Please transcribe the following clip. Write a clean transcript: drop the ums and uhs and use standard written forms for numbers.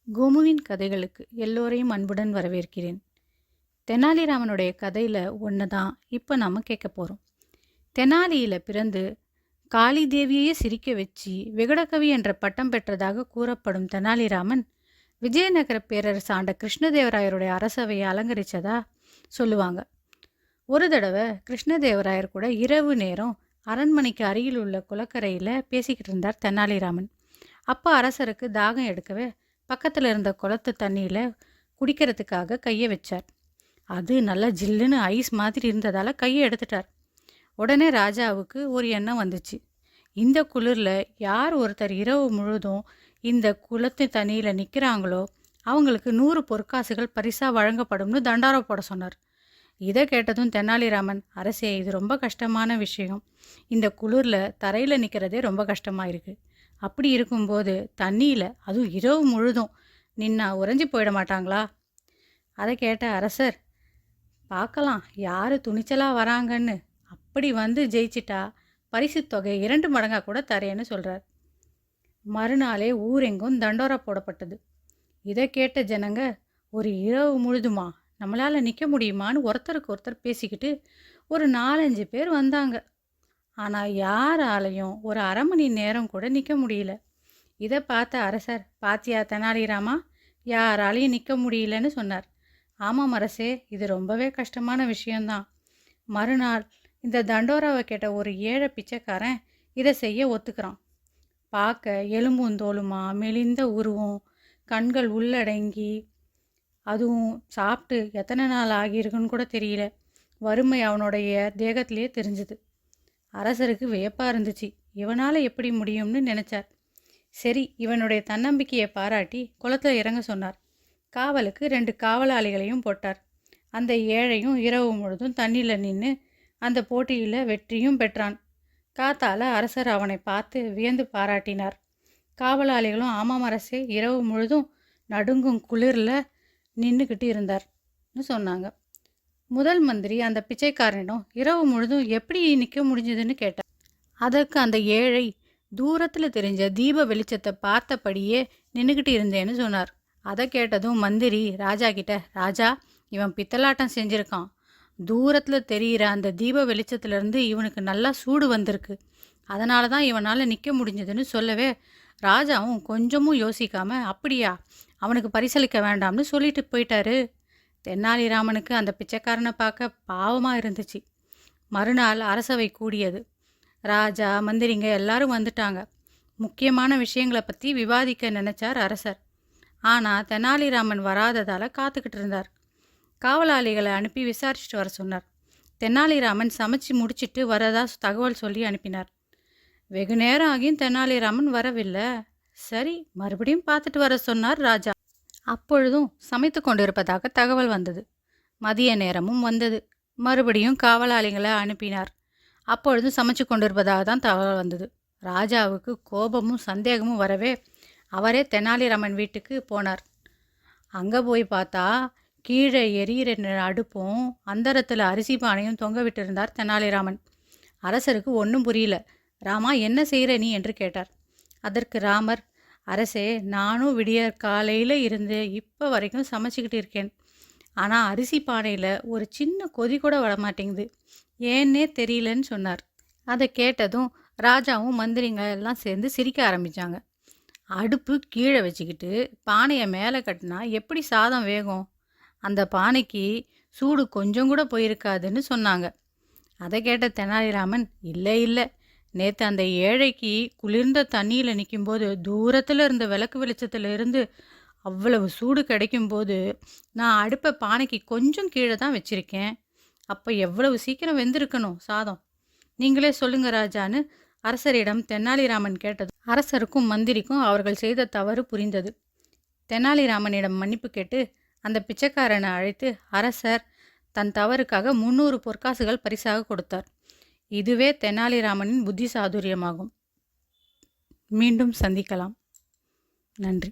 கோமுவின் கதைகளுக்கு எல்லோரையும் அன்புடன் வரவேற்கிறேன். தெனாலிராமனுடைய கதையில் ஒன்று தான் இப்போ நாம் கேட்க போகிறோம். தெனாலியில் பிறந்து காளி தேவியையே சிரிக்க வச்சு விகடகவி என்ற பட்டம் பெற்றதாக கூறப்படும் தெனாலிராமன் விஜயநகர பேரரசு ஆண்ட கிருஷ்ணதேவராயருடைய அரசவையை அலங்கரித்ததா சொல்லுவாங்க. ஒரு தடவை கிருஷ்ணதேவராயர் கூட இரவு நேரம் அரண்மனைக்கு அருகில் உள்ள குளக்கரையில் பேசிக்கிட்டு இருந்தார் தெனாலிராமன். அப்போ அரசருக்கு தாகம் எடுக்கவே பக்கத்தில் இருந்த குளத்து தண்ணியில் குடிக்கிறதுக்காக கையை வச்சார். அது நல்லா ஜில்லுன்னு ஐஸ் மாதிரி இருந்ததால் கையை எடுத்துட்டார். உடனே ராஜாவுக்கு ஒரு எண்ணம் வந்துச்சு. இந்த குளிரில் யார் ஒருத்தர் இரவு முழுதும் இந்த குளத்து தண்ணியில் நிற்கிறாங்களோ அவங்களுக்கு 100 பொற்காசுகள் பரிசாக வழங்கப்படும்னு தண்டாரம் போட சொன்னார். இதை கேட்டதும் தெனாலிராமன், அரசே, இது ரொம்ப கஷ்டமான விஷயம். இந்த குளிரில் தரையில் நிற்கிறதே ரொம்ப கஷ்டமாக இருக்குது. அப்படி இருக்கும்போது தண்ணியில் அதுவும் இரவு முழுதும் நின்னா உறைஞ்சி போயிட மாட்டாங்களா? அதை கேட்ட அரசர், பார்க்கலாம் யார் துணிச்சலாக வராங்கன்னு. அப்படி வந்து ஜெயிச்சிட்டா பரிசு தொகை 2 மடங்காக கூட தரேன்னு சொல்கிறார். மறுநாளே ஊரெங்கும் தண்டோரா போடப்பட்டது. இதை கேட்ட ஜனங்க, ஒரு இரவு முழுதுமா நம்மளால் நிற்க முடியுமான்னு ஒருத்தருக்கு ஒருத்தர் பேசிக்கிட்டு ஒரு 4-5 பேர் வந்தாங்க. ஆனால் யாராலையும் ஒரு அரை மணி நேரம் கூட நிற்க முடியல. இதை பார்த்த அரசர், பாத்தியா தெனாலிராமா, யாராலையும் நிற்க முடியலன்னு சொன்னார். ஆமாம் அரசே, இது ரொம்பவே கஷ்டமான விஷயந்தான். மறுநாள் இந்த தண்டோராவை கேட்ட ஒரு ஏழை பிச்சைக்காரன் இதை செய்ய ஒத்துக்கிறான். பார்க்க எலும்பும் தோலுமா, மெலிந்த உருவம், கண்கள் உள்ளடங்கி, அதுவும் சாப்பிட்டு எத்தனை நாள் ஆகியிருக்குன்னு கூட தெரியல. வறுமை அவனுடைய தேகத்திலேயே தெரிஞ்சுது. அரசருக்கு வியப்பாக இருந்துச்சு. இவனால் எப்படி முடியும்னு நினச்சார். சரி, இவனுடைய தன்னம்பிக்கையை பாராட்டி குளத்தில் இறங்க சொன்னார். காவலுக்கு 2 காவலாளிகளையும் போட்டார். அந்த ஏழையும் இரவு முழுதும் தண்ணியில் நின்று அந்த போட்டியில் வெற்றியும் பெற்றான். காத்தால அரசர் அவனை பார்த்து வியந்து பாராட்டினார். காவலாளிகளும், ஆமாம் அரசே, இரவு முழுதும் நடுங்கும் குளிரில் நின்றுக்கிட்டு இருந்தார்னு சொன்னாங்க. முதல் மந்திரி அந்த பிச்சைக்காரனிடம் இரவு முழுதும் எப்படி நிற்க முடிஞ்சதுன்னு கேட்டார். அதற்கு அந்த ஏழை, தூரத்தில் தெரிஞ்ச தீப வெளிச்சத்தை பார்த்தபடியே நின்றுக்கிட்டு இருந்தேன்னு சொன்னார். அதை கேட்டதும் மந்திரி ராஜா கிட்ட, ராஜா, இவன் பித்தலாட்டம் செஞ்சுருக்கான். தூரத்தில் தெரிகிற அந்த தீப வெளிச்சத்துலேருந்து இவனுக்கு நல்லா சூடு வந்திருக்கு. அதனால தான் இவனால் நிற்க முடிஞ்சதுன்னு சொல்லவே ராஜாவும் கொஞ்சமும் யோசிக்காமல், அப்படியா, அவனுக்கு பரிசளிக்க வேண்டாம்னு சொல்லிட்டு போயிட்டாரு. தெனாலிராமனுக்கு அந்த பிச்சைக்காரனை பார்க்க பாவமாக இருந்துச்சு. மறுநாள் அரசவை கூடியது. ராஜா, மந்திரிங்க எல்லாரும் வந்துட்டாங்க. முக்கியமான விஷயங்களை பற்றி விவாதிக்க நினச்சார் அரசர். ஆனால் தெனாலிராமன் வராததால் காத்துக்கிட்டு இருந்தார். காவலாளிகளை அனுப்பி விசாரிச்சுட்டு வர சொன்னார். தெனாலிராமன் சமைச்சு முடிச்சுட்டு வரதா தகவல் சொல்லி அனுப்பினார். வெகு நேரம் ஆகியும் தெனாலிராமன் வரவில்லை. சரி, மறுபடியும் பார்த்துட்டு வர சொன்னார் ராஜா. அப்பொழுதும் சமைத்து கொண்டிருப்பதாக தகவல் வந்தது. மதிய நேரமும் வந்தது. மறுபடியும் காவலாளிகளை அனுப்பினார். அப்பொழுதும் சமைச்சு கொண்டிருப்பதாக தான் தகவல் வந்தது. ராஜாவுக்கு கோபமும் சந்தேகமும் வரவே அவரே தெனாலிராமன் வீட்டுக்கு போனார். அங்கே போய் பார்த்தா கீழே எரியிற அடுப்பும் அந்தரத்தில் அரிசி பானையும் தொங்க விட்டிருந்தார் தெனாலிராமன். அரசருக்கு ஒன்றும் புரியல. ராமா, என்ன செய்கிற நீ என்று கேட்டார். அதற்கு ராமர், அரசே, நானும் விடிய காலையில் இருந்து இப்போ வரைக்கும் சமைச்சிக்கிட்டு இருக்கேன். ஆனால் அரிசி பானையில் ஒரு சின்ன கொதி கூட வரமாட்டேங்குது, ஏன்னே தெரியலன்னு சொன்னார். அதை கேட்டதும் ராஜாவும் மந்திரிங்க எல்லாம் சேர்ந்து சிரிக்க ஆரம்பித்தாங்க. அடுப்பு கீழே வச்சுக்கிட்டு பானையை மேலே கட்டினா எப்படி சாதம் வேகும்? அந்த பானைக்கு சூடு கொஞ்சம் கூட போயிருக்காதுன்னு சொன்னாங்க. அதை கேட்ட தெனாலிராமன், இல்லை இல்லை, நேற்று அந்த ஏழைக்கு குளிர்ந்த தண்ணியில் நிற்கும்போது தூரத்தில் இருந்த விளக்கு வெளிச்சத்தில் இருந்து அவ்வளவு சூடு கிடைக்கும்போது நான் அடுப்பை பானைக்கு கொஞ்சம் கீழே தான் வச்சுருக்கேன். அப்போ எவ்வளவு சீக்கிரம் வெந்திருக்கணும் சாதம்? நீங்களே சொல்லுங்க ராஜான்னு அரசரிடம் தெனாலிராமன் கேட்டது அரசருக்கும் மந்திரிக்கும் அவர்கள் செய்த தவறு புரிந்தது. தெனாலிராமனிடம் மன்னிப்பு கேட்டு அந்த பிச்சைக்காரனை அழைத்து அரசர் தன் தவறுக்காக 300 பொற்காசுகள் பரிசாக கொடுத்தார். இதுவே தெனாலிராமனின் புத்தி சாதுரியமாகும். மீண்டும் சந்திக்கலாம். நன்றி.